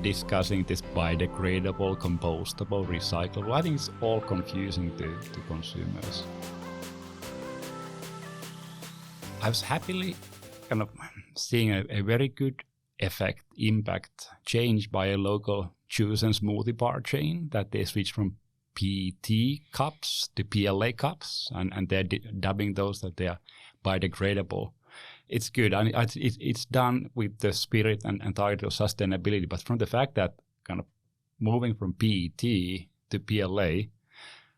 discussing this biodegradable, compostable, recyclable. I think it's all confusing to consumers. I was happily kind of seeing a very good impact change by a local juice and smoothie bar chain, that they switched from PET cups to PLA cups, and they're dubbing those that they are biodegradable. It's good, and it's done with the spirit and target of sustainability, but from the fact that kind of moving from PET to PLA,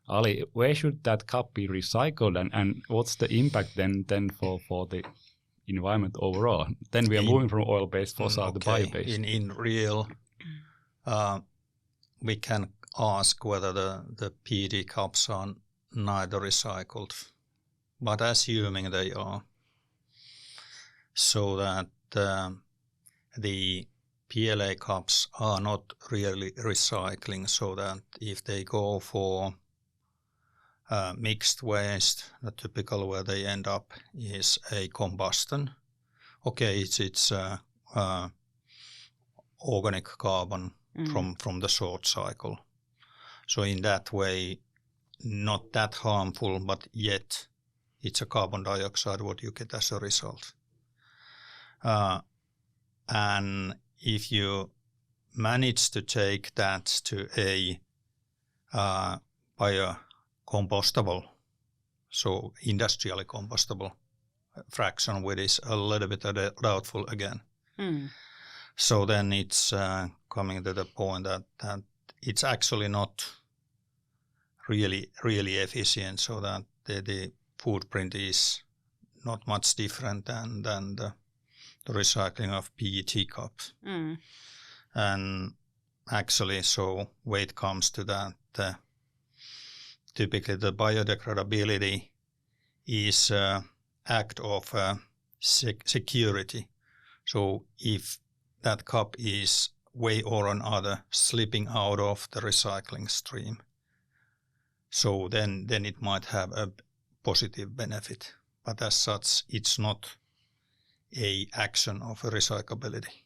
Ali, where should that cup be recycled, and what's the impact then for the environment overall? Then we are moving from oil-based fossil to bio-based. In real, we can ask whether the PET cups are neither recycled, but assuming they are, so that the PLA cups are not really recycling, so that if they go for mixed waste, the typical where they end up is a combustion. Okay, it's organic carbon from the short cycle. So in that way, not that harmful, but yet it's a carbon dioxide what you get as a result. And if you manage to take that to a biocompostable, so industrially compostable fraction, which is a little bit doubtful again. So then it's coming to the point that it's actually not really efficient, so that the footprint is not much different than the recycling of PET cups. And actually, so when it comes to that, typically the biodegradability is an act of security. So if that cup is way or another slipping out of the recycling stream, so then it might have a positive benefit. But as such, it's not a action of recyclability.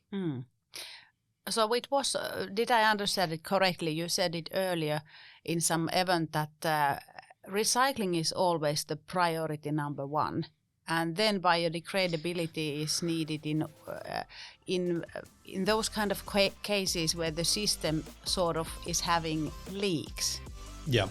So it was, did I understand it correctly? You said it earlier in some event that recycling is always the priority number one, and then biodegradability is needed in those kind of cases where the system sort of is having leaks. Yeah.